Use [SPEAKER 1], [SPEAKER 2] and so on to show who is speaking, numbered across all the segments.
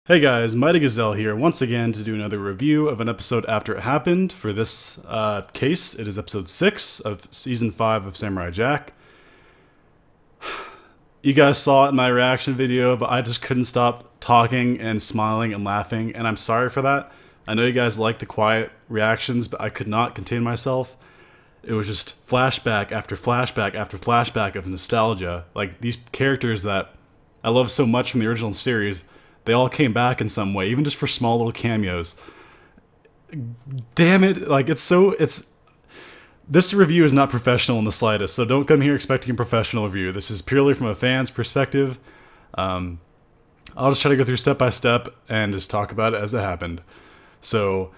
[SPEAKER 1] Hey guys, Mighty Gazelle here once again to do another review of an episode after it happened. For this case, it is episode 6 of season 5 of Samurai Jack. You guys saw it in my reaction video, but I just couldn't stop talking and smiling and laughing, and I'm sorry for that. I know you guys like the quiet reactions, but I could not contain myself. It was just flashback after flashback after flashback of nostalgia. Like, these characters that I love so much from the original series, they all came back in some way, even just for small little cameos. Damn it, like, this review is not professional in the slightest, so don't come here expecting a professional review. This is purely from a fan's perspective. I'll just try to go through step by step and just talk about it as it happened. So,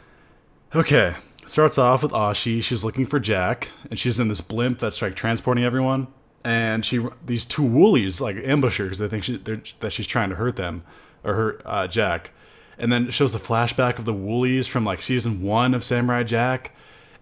[SPEAKER 1] okay, starts off with Ashi. She's looking for Jack, and she's in this blimp that's like transporting everyone. And these two woolies like ambush her because they think that she's trying to hurt them. Or hurt Jack. And then it shows the flashback of the woolies from like season 1 of Samurai Jack.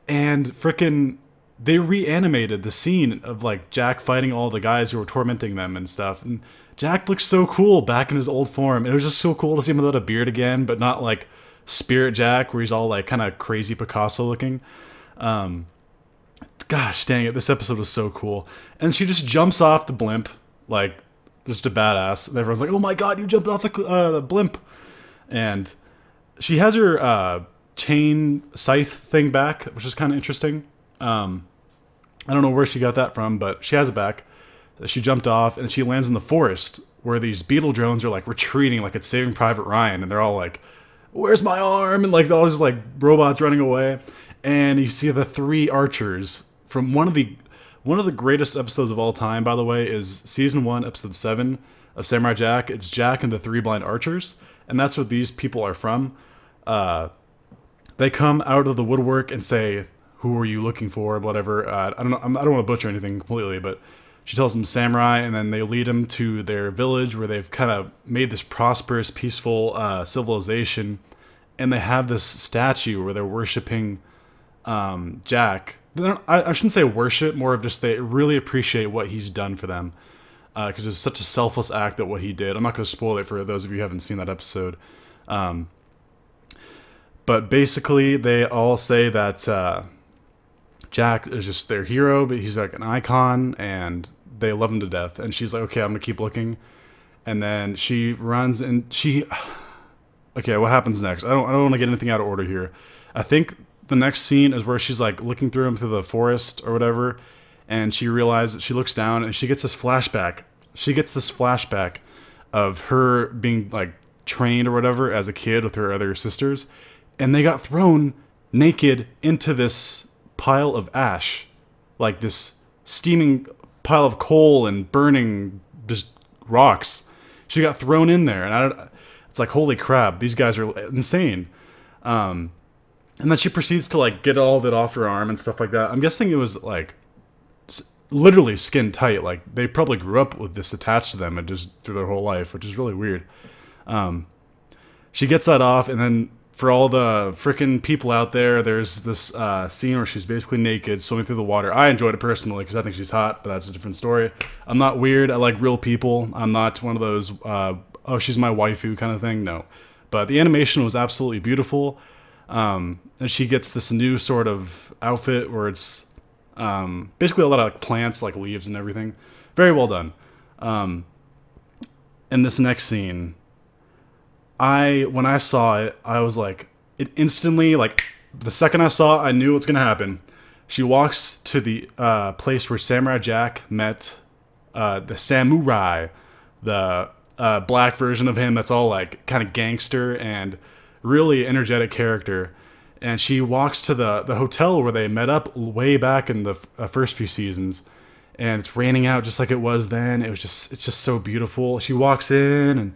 [SPEAKER 1] And frickin' they reanimated the scene of like Jack fighting all the guys who were tormenting them and stuff. And Jack looks so cool back in his old form. It was just so cool to see him without a beard again, but not like Spirit Jack where he's all like kind of crazy Picasso looking. Gosh dang it, this episode was so cool. And she just jumps off the blimp like just a badass. And everyone's like, oh my god, you jumped off the blimp. And she has her chain scythe thing back, which is kind of interesting. I don't know where she got that from, but she has it back. She jumped off, and she lands in the forest, where these beetle drones are like retreating like it's Saving Private Ryan, and they're all like, where's my arm? And like all these like robots running away. And you see the 3 archers from one of the greatest episodes of all time, by the way, is season 1, episode 7 of Samurai Jack. It's Jack and the 3 blind archers, and that's what these people are from. They come out of the woodwork and say, "Who are you looking for?" Whatever. I don't know. I don't want to butcher anything completely, but she tells them samurai, and then they lead them to their village where they've kind of made this prosperous, peaceful civilization, and they have this statue where they're worshiping Jack. I shouldn't say worship, more of just they really appreciate what he's done for them. Because it's such a selfless act that what he did. I'm not going to spoil it for those of you who haven't seen that episode. But basically, they all say that Jack is just their hero, but he's like an icon, and they love him to death. And she's like, okay, I'm going to keep looking. And then she runs, and okay, what happens next? I don't want to get anything out of order here. I think the next scene is where she's like looking through him through the forest or whatever, and she realizes, she looks down and she gets this flashback. She gets this flashback of her being like trained or whatever as a kid with her other sisters, and they got thrown naked into this pile of ash, like this steaming pile of coal and burning just rocks. She got thrown in there, and it's like, holy crap, these guys are insane. And then she proceeds to like get all of it off her arm and stuff like that. I'm guessing it was like literally skin tight. Like they probably grew up with this attached to them and just through their whole life, which is really weird. She gets that off, and then for all the freaking people out there, there's this scene where she's basically naked swimming through the water. I enjoyed it personally because I think she's hot, but that's a different story. I'm not weird. I like real people. I'm not one of those oh, she's my waifu kind of thing. No, but the animation was absolutely beautiful. And she gets this new sort of outfit where it's basically a lot of like, plants, like leaves and everything. Very well done. In this next scene, when I saw it, I was like, it instantly, like, the second I saw it, I knew what's gonna happen. She walks to the place where Samurai Jack met the samurai, the black version of him that's all like kind of gangster and really energetic character, and she walks to the hotel where they met up way back in the first few seasons, and it's raining out just like it was then. It's just so beautiful. She walks in, and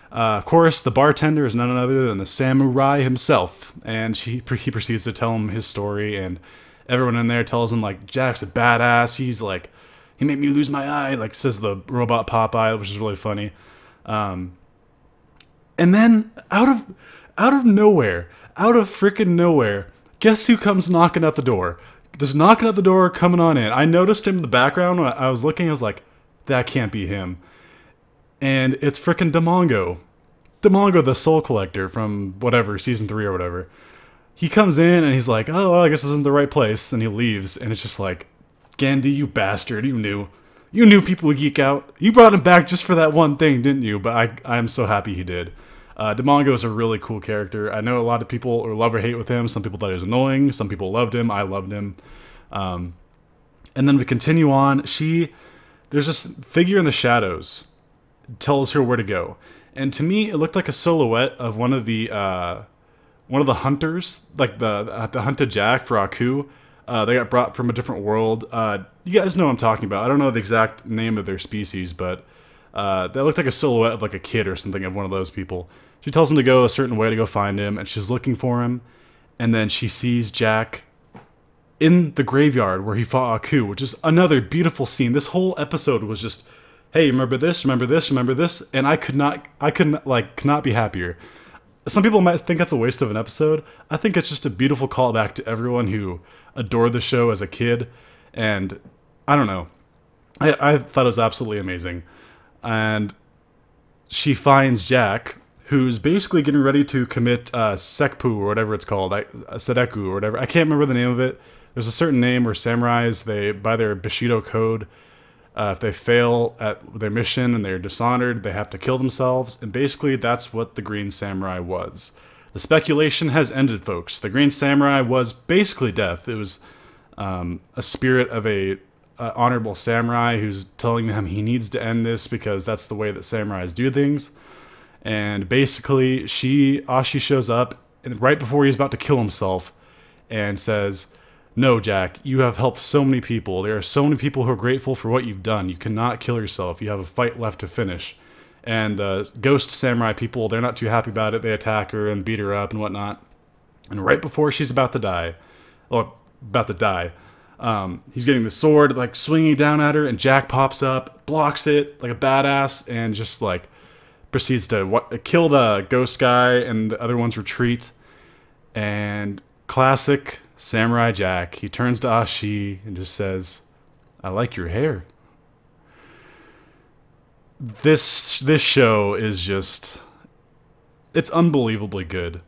[SPEAKER 1] of course the bartender is none other than the samurai himself, and he proceeds to tell him his story, and everyone in there tells him like Jack's a badass. He's like, he made me lose my eye, like says the robot Popeye, which is really funny. And then out of nowhere, out of freaking nowhere, guess who comes knocking at the door? Just knocking at the door, coming on in. I noticed him in the background when I was looking. I was like, that can't be him. And it's freaking Damongo. Demongo, the Soul Collector from whatever, season 3 or whatever. He comes in and he's like, oh, well, I guess this isn't the right place. And he leaves. And it's just like, Gendy, you bastard, you knew. You knew people would geek out. You brought him back just for that one thing, didn't you? But I'm so happy he did. Demongo is a really coul character. I know a lot of people are love or hate with him. Some people thought he was annoying. Some people loved him. I loved him. And then we continue on. There's this figure in the shadows. It tells her where to go. And to me, it looked like a silhouette of one of the hunters, like the hunted Jack for Aku. They got brought from a different world. You guys know what I'm talking about. I don't know the exact name of their species, but that looked like a silhouette of like a kid or something of one of those people. She tells him to go a certain way to go find him, and she's looking for him. And then she sees Jack in the graveyard where he fought Aku, which is another beautiful scene. This whole episode was just, hey, remember this, remember this, remember this, and I could not be happier. Some people might think that's a waste of an episode. I think it's just a beautiful callback to everyone who adored the show as a kid, and I don't know. I thought it was absolutely amazing. And she finds Jack, who's basically getting ready to commit Sekpu, or whatever it's called, Sedeku, or whatever. I can't remember the name of it. There's a certain name where samurais, by their Bushido code, if they fail at their mission and they're dishonored, they have to kill themselves. And basically, that's what the Green Samurai was. The speculation has ended, folks. The Green Samurai was basically death. It was a spirit of a honorable samurai who's telling them he needs to end this because that's the way that samurais do things. And basically, Ashi shows up and right before he's about to kill himself and says, no, Jack, you have helped so many people. There are so many people who are grateful for what you've done. You cannot kill yourself. You have a fight left to finish. And the ghost samurai people, they're not too happy about it. They attack her and beat her up and whatnot. And right before she's about to die, he's getting the sword, like, swinging down at her, and Jack pops up, blocks it like a badass, and just, like, proceeds to kill the ghost guy, and the other ones retreat. And classic Samurai Jack, he turns to Ashi and just says, I like your hair. This show is just, it's unbelievably good.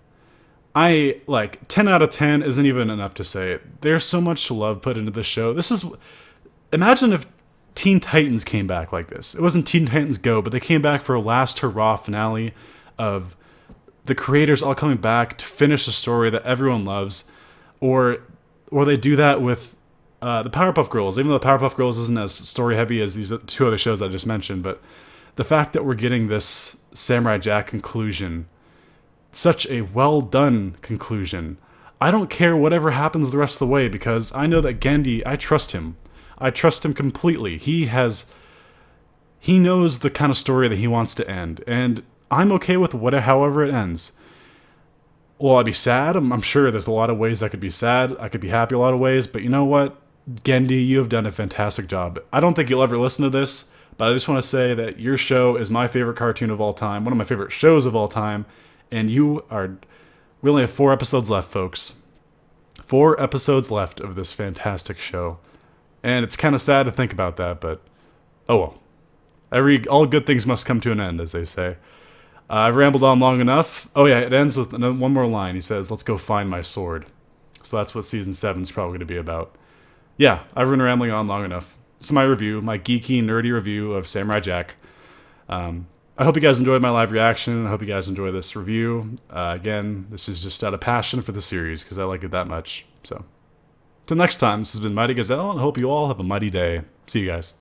[SPEAKER 1] 10 out of 10 isn't even enough to say it. There's so much love put into the show. Imagine if Teen Titans came back like this. It wasn't Teen Titans Go, but they came back for a last hurrah finale of the creators all coming back to finish a story that everyone loves. Or they do that with the Powerpuff Girls, even though the Powerpuff Girls isn't as story heavy as these 2 other shows that I just mentioned. But the fact that we're getting this Samurai Jack conclusion, such a well done conclusion. I don't care whatever happens the rest of the way because I know that Gendy, I trust him. I trust him completely. He knows the kind of story that he wants to end, and I'm okay with however it ends. Will I be sad? I'm sure there's a lot of ways I could be sad. I could be happy a lot of ways, but you know what? Gendy, you have done a fantastic job. I don't think you'll ever listen to this, but I just want to say that your show is my favorite cartoon of all time, one of my favorite shows of all time, and we only have 4 episodes left, folks. 4 episodes left of this fantastic show. And it's kind of sad to think about that, but oh well. All good things must come to an end, as they say. I've rambled on long enough. Oh yeah, it ends with one more line. He says, let's go find my sword. So that's what Season 7 is probably going to be about. Yeah, I've been rambling on long enough. This is my review, my geeky, nerdy review of Samurai Jack. I hope you guys enjoyed my live reaction. I hope you guys enjoy this review. Again, this is just out of passion for the series, because I like it that much. So, till next time, this has been Mighty Gazelle, and I hope you all have a mighty day. See you guys.